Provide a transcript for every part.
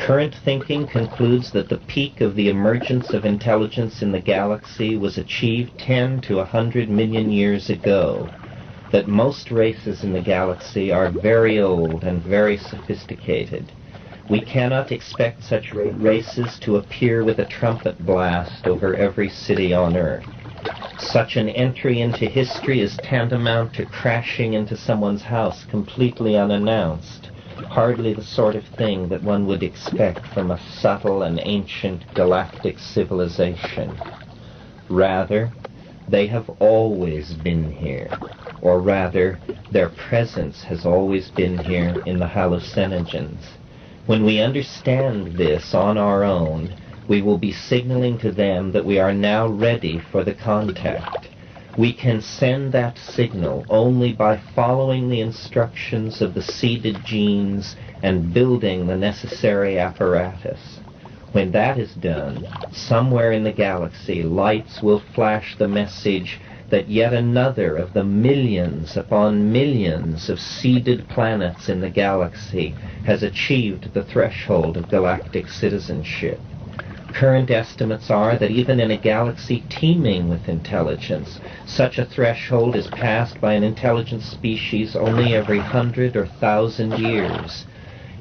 Current thinking concludes that the peak of the emergence of intelligence in the galaxy was achieved 10 to 100 million years ago, that most races in the galaxy are very old and very sophisticated. We cannot expect such races to appear with a trumpet blast over every city on Earth. Such an entry into history is tantamount to crashing into someone's house completely unannounced, hardly the sort of thing that one would expect from a subtle and ancient galactic civilization. Rather, they have always been here, or rather, their presence has always been here in the hallucinogens. When we understand this on our own, we will be signaling to them that we are now ready for the contact. We can send that signal only by following the instructions of the seeded genes and building the necessary apparatus. When that is done, somewhere in the galaxy, lights will flash the message that yet another of the millions upon millions of seeded planets in the galaxy has achieved the threshold of galactic citizenship. Current estimates are that even in a galaxy teeming with intelligence, such a threshold is passed by an intelligent species only every 100 or 1,000 years.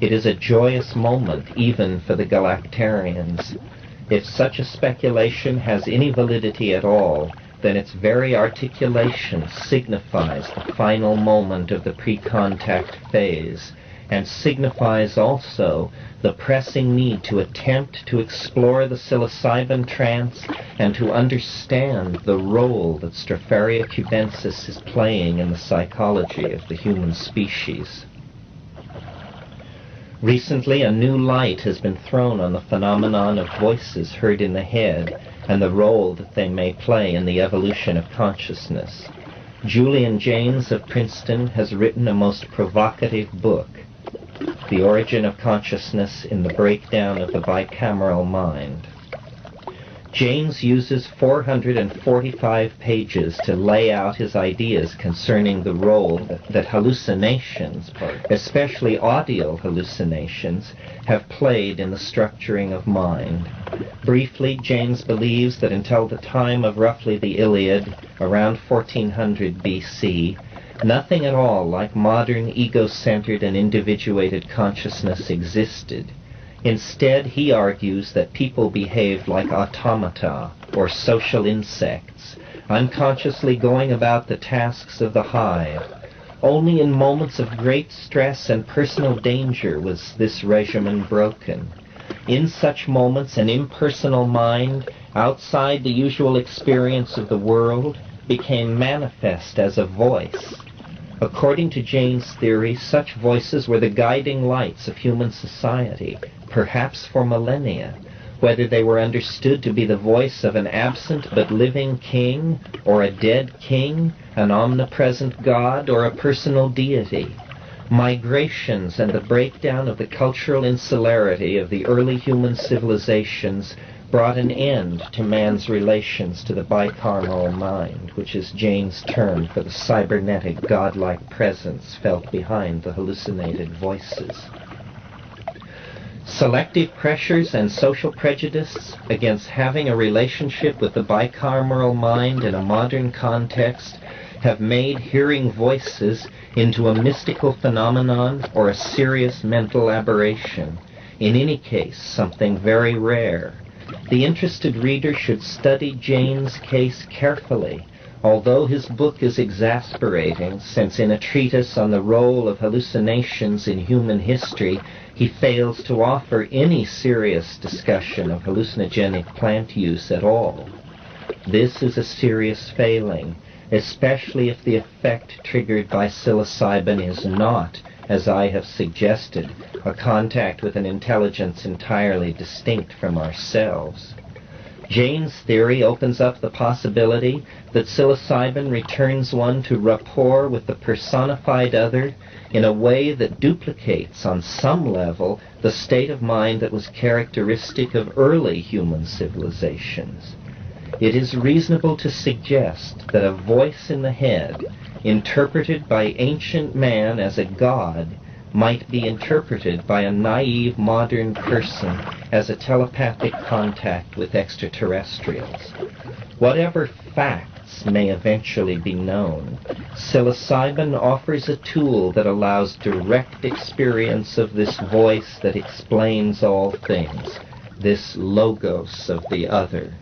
It is a joyous moment even for the galactarians. If such a speculation has any validity at all, then its very articulation signifies the final moment of the pre-contact phase, and signifies also the pressing need to attempt to explore the psilocybin trance and to understand the role that Stropharia cubensis is playing in the psychology of the human species. Recently, a new light has been thrown on the phenomenon of voices heard in the head and the role that they may play in the evolution of consciousness. Julian Jaynes of Princeton has written a most provocative book, The Origin of Consciousness in the Breakdown of the Bicameral Mind. Jaynes uses 445 pages to lay out his ideas concerning the role that hallucinations, especially audio hallucinations, have played in the structuring of mind. Briefly, Jaynes believes that until the time of roughly the Iliad, around 1400 BC, nothing at all like modern ego-centered and individuated consciousness existed. Instead, he argues that people behaved like automata or social insects, unconsciously going about the tasks of the hive. Only in moments of great stress and personal danger was this regimen broken. In such moments, an impersonal mind, outside the usual experience of the world, became manifest as a voice. According to Jaynes' theory, such voices were the guiding lights of human society, perhaps for millennia, whether they were understood to be the voice of an absent but living king, or a dead king, an omnipresent god, or a personal deity. Migrations and the breakdown of the cultural insularity of the early human civilizations brought an end to man's relations to the bicameral mind, which is Jaynes' term for the cybernetic godlike presence felt behind the hallucinated voices. Selective pressures and social prejudice against having a relationship with the bicameral mind in a modern context have made hearing voices into a mystical phenomenon or a serious mental aberration. In any case, something very rare. The interested reader should study Jaynes' case carefully, although his book is exasperating, since in a treatise on the role of hallucinations in human history, he fails to offer any serious discussion of hallucinogenic plant use at all. This is a serious failing, especially if the effect triggered by psilocybin is not, as I have suggested, a contact with an intelligence entirely distinct from ourselves. Jaynes' theory opens up the possibility that psilocybin returns one to rapport with the personified other in a way that duplicates on some level the state of mind that was characteristic of early human civilizations. It is reasonable to suggest that a voice in the head, interpreted by ancient man as a god, might be interpreted by a naive modern person as a telepathic contact with extraterrestrials. Whatever facts may eventually be known, psilocybin offers a tool that allows direct experience of this voice that explains all things, this logos of the other.